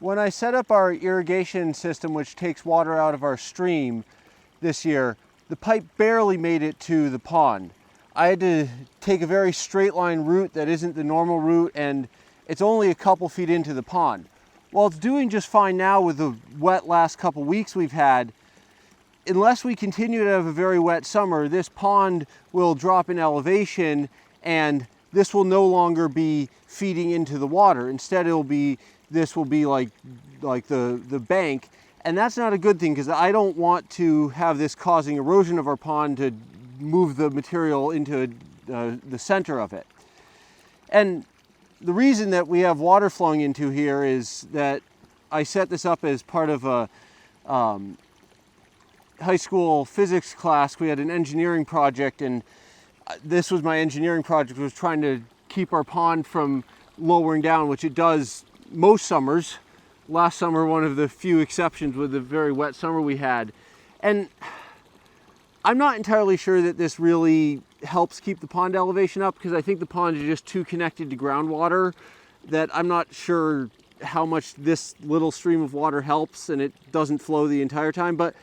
When I set up our irrigation system, which takes water out of our stream this year, the pipe barely made it to the pond. I had to take a very straight line route that isn't the normal route, and it's only a couple feet into the pond. Well, it's doing just fine now with the wet last couple weeks we've had. Unless we continue to have a very wet summer, this pond will drop in elevation and this will no longer be feeding into the water. Instead, this will be like the bank, and that's not a good thing because I don't want to have this causing erosion of our pond to move the material into the center of it. And the reason that we have water flowing into here is that I set this up as part of a high school physics class. We had an engineering project, and this was my engineering project, was trying to keep our pond from lowering down, which it does most summers. Last summer, one of the few exceptions with the very wet summer we had. And I'm not entirely sure that this really helps keep the pond elevation up, because I think the pond is just too connected to groundwater that I'm not sure how much this little stream of water helps, and it doesn't flow the entire time. But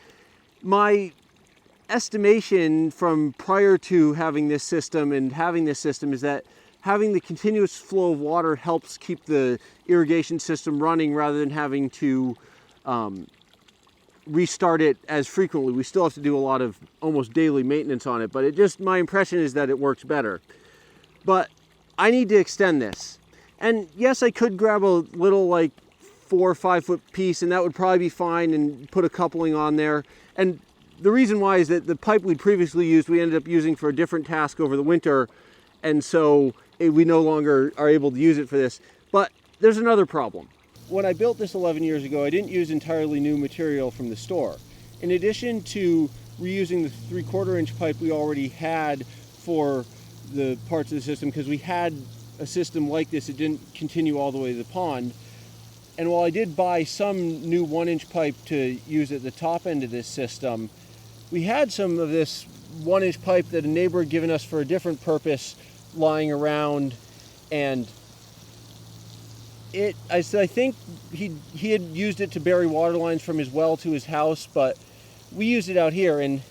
my estimation from prior to having this system and having this system is that having the continuous flow of water helps keep the irrigation system running rather than having to restart it as frequently. We still have to do a lot of almost daily maintenance on it, but my impression is that it works better. But I need to extend this. And yes, I could grab a little 4 or 5 foot piece, and that would probably be fine, and put a coupling on there. And the reason why is that the pipe we'd previously used, we ended up using for a different task over the winter, and so we no longer are able to use it for this. But there's another problem. When I built this 11 years ago, I didn't use entirely new material from the store. In addition to reusing the 3/4 inch pipe we already had for the parts of the system, because we had a system like this, it didn't continue all the way to the pond. And while I did buy some new 1-inch pipe to use at the top end of this system, we had some of this 1-inch pipe that a neighbor had given us for a different purpose lying around, and I think he had used it to bury water lines from his well to his house, but we used it out here, and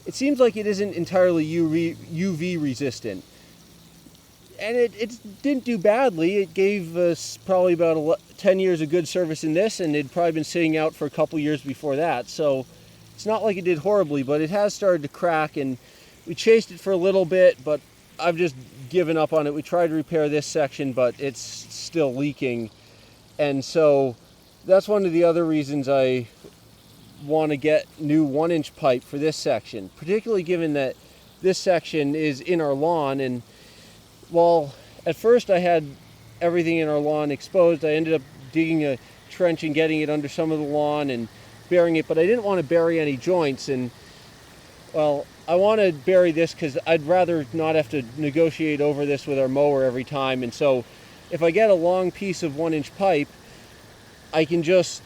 it seems like it isn't entirely UV resistant. And it didn't do badly. It gave us probably about 10 years of good service in this, and it'd probably been sitting out for a couple years before that. So it's not like it did horribly, but it has started to crack, and we chased it for a little bit, but I've just given up on it. We tried to repair this section, but it's still leaking. And so that's one of the other reasons I want to get new 1-inch pipe for this section, particularly given that this section is in our lawn. And while at first I had everything in our lawn exposed, I ended up digging a trench and getting it under some of the lawn and burying it, but I didn't want to bury any joints. And well, I want to bury this because I'd rather not have to negotiate over this with our mower every time. And so if I get a long piece of 1-inch pipe, I can just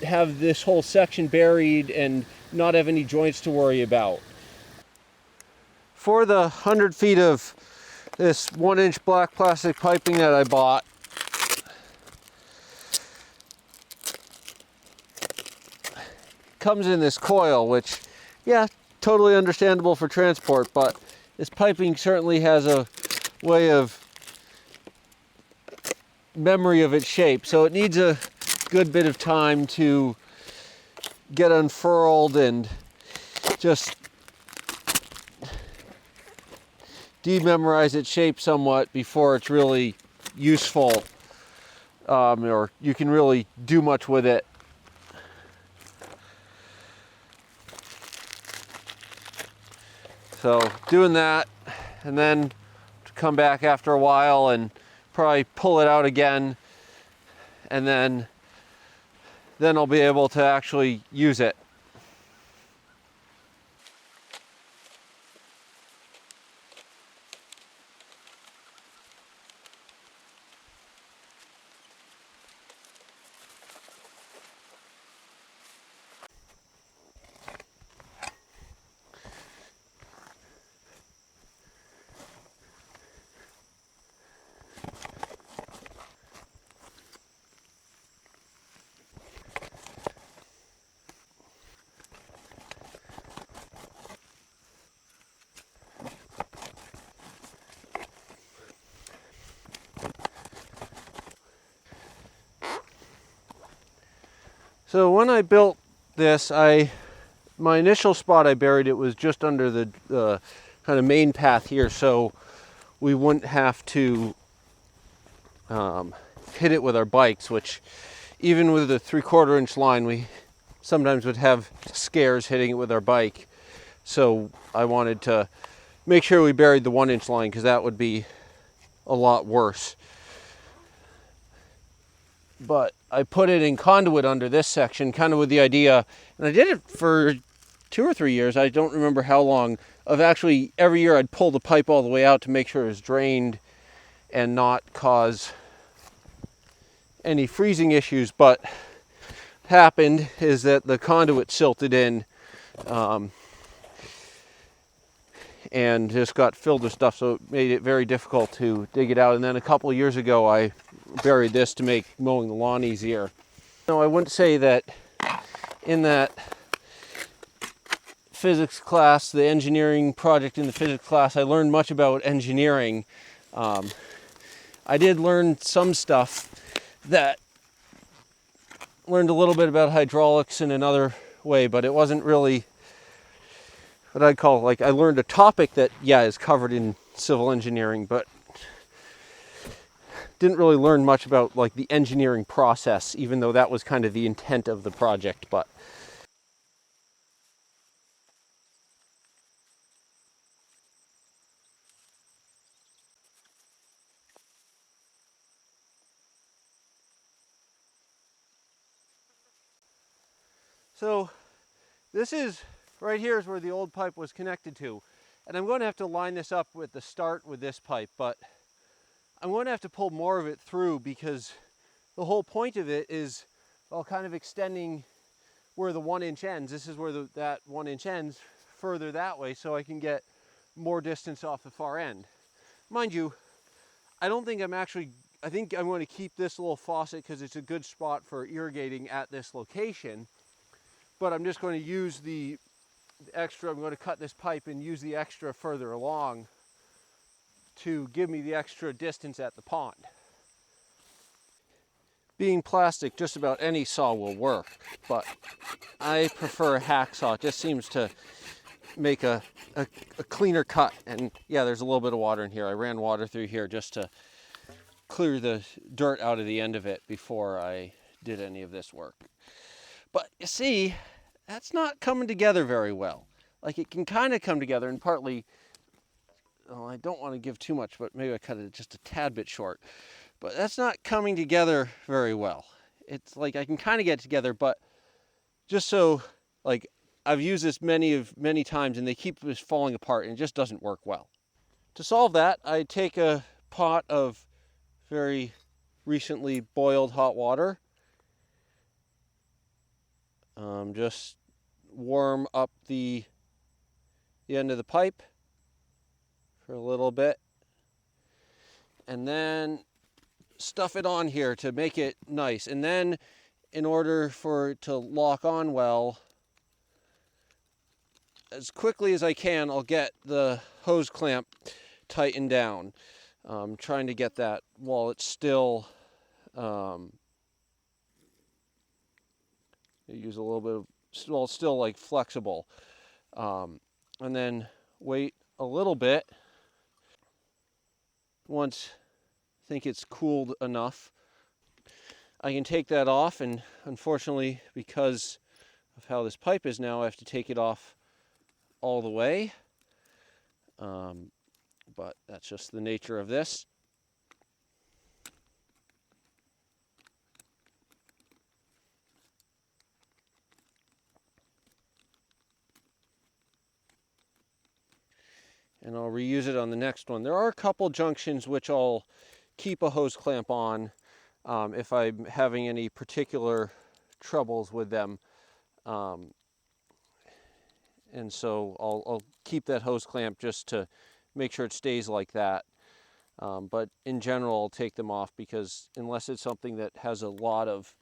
have this whole section buried and not have any joints to worry about. For the 100 feet of this 1-inch black plastic piping that I bought, comes in this coil, which, yeah, totally understandable for transport, but this piping certainly has a way of memory of its shape, so it needs a good bit of time to get unfurled and just dememorize its shape somewhat before it's really useful, or you can really do much with it. So doing that, and then to come back after a while and probably pull it out again, and then I'll be able to actually use it. So when I built this, my initial spot I buried it was just under the kind of main path here, so we wouldn't have to hit it with our bikes, which even with a 3/4 inch line, we sometimes would have scares hitting it with our bike. So I wanted to make sure we buried the 1-inch line, because that would be a lot worse. But I put it in conduit under this section, kind of with the idea, and I did it for 2 or 3 years, I don't remember how long, of actually every year I'd pull the pipe all the way out to make sure it was drained and not cause any freezing issues. But what happened is that the conduit silted in and just got filled with stuff, so it made it very difficult to dig it out. And then a couple of years ago I buried this to make mowing the lawn easier. No, I wouldn't say that in that physics class, the engineering project in the physics class, I learned much about engineering. I did learn some stuff that learned a little bit about hydraulics in another way, but it wasn't really what I'd call, like, I learned a topic that, yeah, is covered in civil engineering, but didn't really learn much about, like, the engineering process, even though that was kind of the intent of the project. But so this is, right here is where the old pipe was connected to. And I'm going to have to line this up with the start with this pipe, but I'm going to have to pull more of it through, because the whole point of it is, well, kind of extending where the 1-inch ends. This is where that 1-inch ends, further that way, so I can get more distance off the far end. Mind you, I think I'm going to keep this little faucet because it's a good spot for irrigating at this location. But I'm just going to use the extra, I'm going to cut this pipe and use the extra further along to give me the extra distance at the pond. Being plastic, just about any saw will work, but I prefer a hacksaw. It just seems to make a cleaner cut. And yeah, there's a little bit of water in here. I ran water through here just to clear the dirt out of the end of it before I did any of this work. But you see, that's not coming together very well. Like, it can kind of come together, and partly, well, I don't want to give too much, but maybe I cut it just a tad bit short. But that's not coming together very well. It's like I can kind of get it together, but just so, like, I've used this many times, and they keep just falling apart, and it just doesn't work well. To solve that, I take a pot of very recently boiled hot water. Just warm up the end of the pipe for a little bit, and then stuff it on here to make it nice. And then, in order for it to lock on well, as quickly as I can, I'll get the hose clamp tightened down. Trying to get that while it's still, use a little bit of, well, it's still like flexible. And then wait a little bit. Once I think it's cooled enough, I can take that off, and unfortunately, because of how this pipe is now, I have to take it off all the way. But that's just the nature of this. And I'll reuse it on the next one. There are a couple junctions which I'll keep a hose clamp on if I'm having any particular troubles with them. And so I'll keep that hose clamp just to make sure it stays like that. But in general, I'll take them off, because unless it's something that has a lot of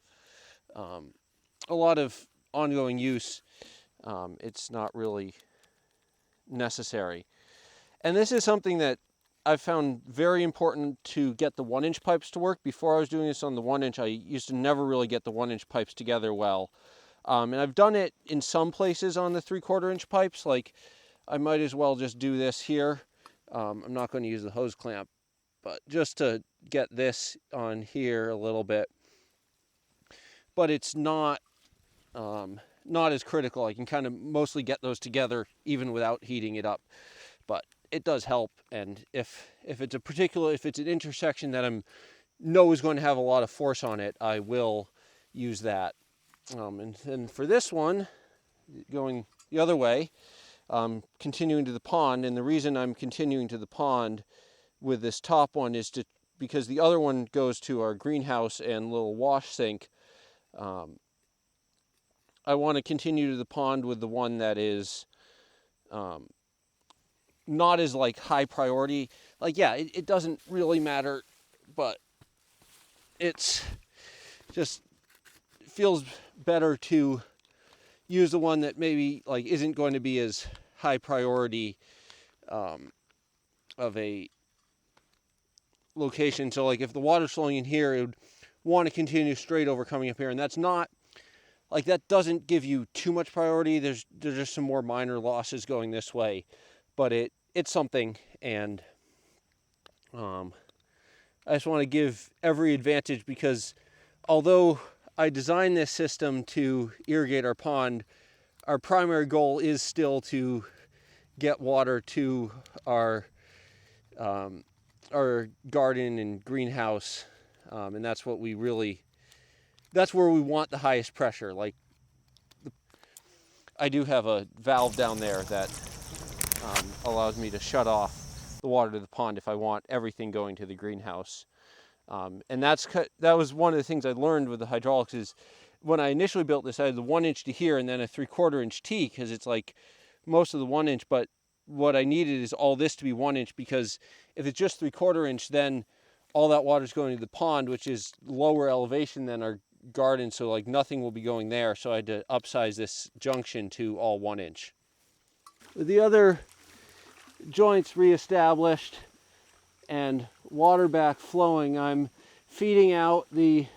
ongoing use, it's not really necessary. And this is something that I've found very important to get the 1-inch pipes to work. Before I was doing this on the 1-inch, I used to never really get the 1-inch pipes together well. And I've done it in some places on the 3/4-inch pipes. Like, I might as well just do this here. I'm not going to use the hose clamp, but just to get this on here a little bit. But it's not as critical. I can kind of mostly get those together even without heating it up. But it does help, and if it's an intersection that I know is going to have a lot of force on it, I will use that. And then for this one, going the other way, continuing to the pond, and the reason I'm continuing to the pond with this top one is because the other one goes to our greenhouse and little wash sink. I want to continue to the pond with the one that is not as like high priority. Like, yeah, it doesn't really matter, but it's just feels better to use the one that maybe like isn't going to be as high priority of a location. So like if the water's flowing in here, it would want to continue straight over coming up here, and that's not like, that doesn't give you too much priority. There's just some more minor losses going this way, but it's something. And I just want to give every advantage, because although I designed this system to irrigate our pond, our primary goal is still to get water to our garden and greenhouse, and that's what that's where we want the highest pressure. Like, I do have a valve down there that allows me to shut off the water to the pond if I want everything going to the greenhouse. And that was one of the things I learned with the hydraulics. Is when I initially built this, I had the 1-inch to here and then a 3/4-inch T, because it's like most of the 1-inch, but what I needed is all this to be 1-inch, because if it's just 3/4-inch, then all that water is going to the pond, which is lower elevation than our garden, so like nothing will be going there. So I had to upsize this junction to all 1-inch. With the other joints reestablished and water back flowing, I'm feeding out the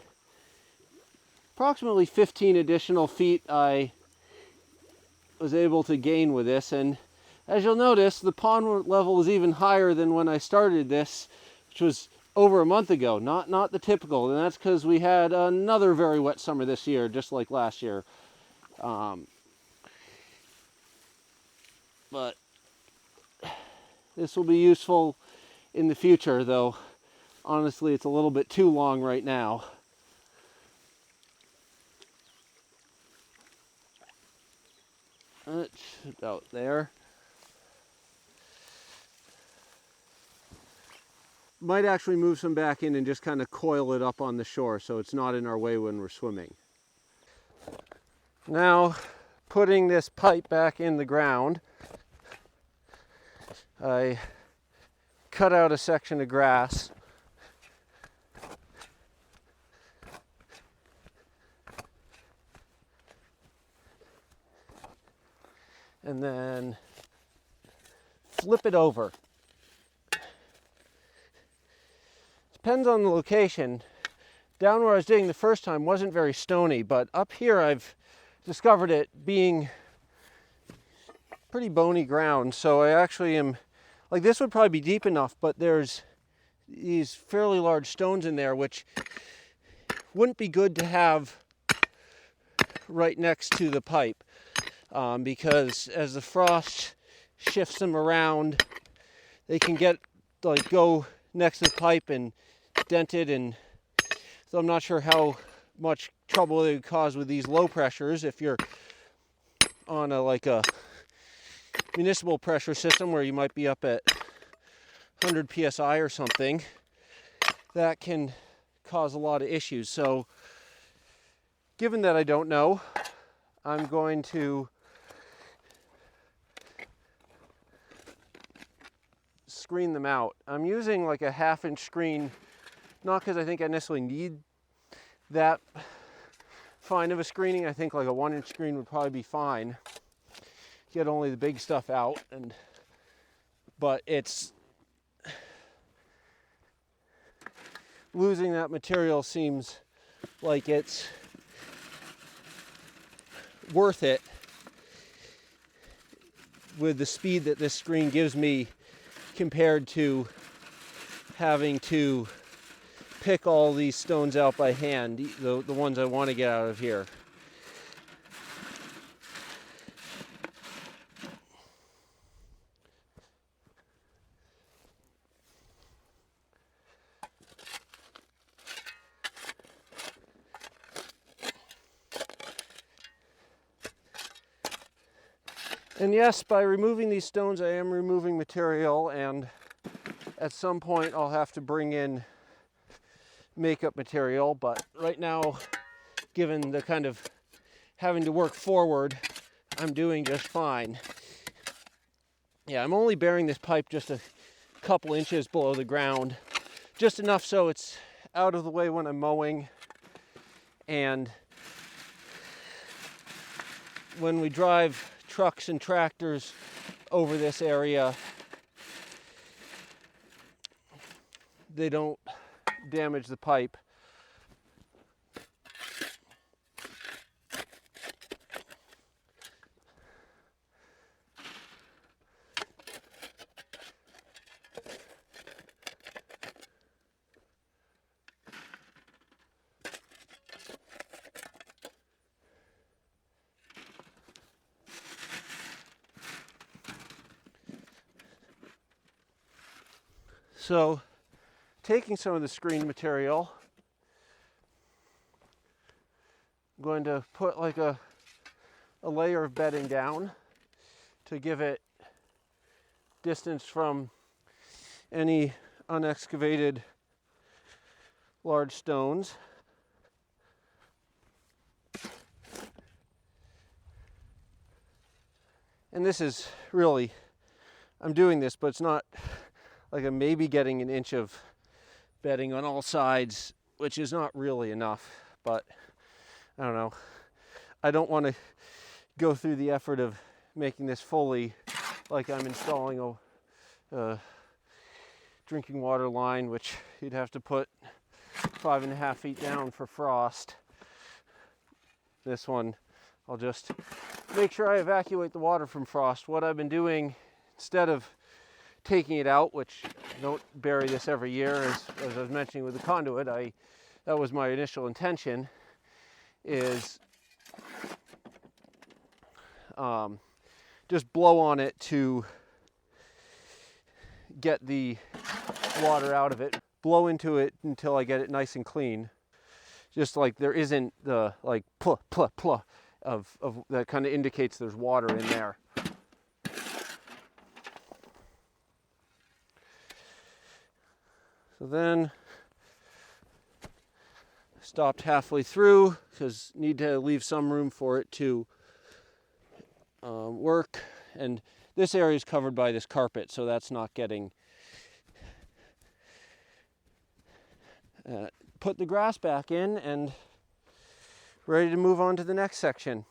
approximately 15 additional feet I was able to gain with this. And as you'll notice, the pond level is even higher than when I started this, which was over a month ago. Not the typical, and that's because we had another very wet summer this year, just like last year. But this will be useful in the future, though honestly it's a little bit too long right now. It's about there. Might actually move some back in and just kind of coil it up on the shore so it's not in our way when we're swimming. Now, putting this pipe back in the ground, I cut out a section of grass and then flip it over. Depends on the location. Down where I was digging the first time wasn't very stony, but up here I've discovered it being pretty bony ground. So I actually am, like, this would probably be deep enough, but there's these fairly large stones in there, which wouldn't be good to have right next to the pipe, because as the frost shifts them around, they can go next to the pipe and dent it, and so I'm not sure how much trouble they would cause with these low pressures. If you're on a municipal pressure system where you might be up at 100 psi or something, that can cause a lot of issues. So given that I don't know, I'm going to screen them out. I'm using like a 1/2-inch screen, not because I think I necessarily need that fine of a screening. I think like a 1-inch screen would probably be fine. Get only the big stuff out, but it's losing that material seems like it's worth it with the speed that this screen gives me compared to having to pick all these stones out by hand, the ones I want to get out of here. And yes, by removing these stones, I am removing material, and at some point I'll have to bring in makeup material, but right now, given the kind of having to work forward, I'm doing just fine. Yeah, I'm only burying this pipe just a couple inches below the ground, just enough so it's out of the way when I'm mowing, and when we drive trucks and tractors over this area, they don't damage the pipe. So, taking some of the screen material, I'm going to put like a layer of bedding down to give it distance from any unexcavated large stones. And this is really, I'm doing this, but it's not like I'm maybe getting an inch of bedding on all sides, which is not really enough, but I don't know. I don't want to go through the effort of making this fully like I'm installing a drinking water line, which you'd have to put 5.5 feet down for frost. This one, I'll just make sure I evacuate the water from frost. What I've been doing, instead of taking it out, which I don't bury this every year, as I was mentioning with the conduit, that was my initial intention, is just blow on it to get the water out of it. Blow into it until I get it nice and clean. Just like there isn't the like pluh, pluh, pluh of that kind of indicates there's water in there. So then stopped halfway through because need to leave some room for it to work. And this area is covered by this carpet, so that's not getting... put the grass back in and ready to move on to the next section.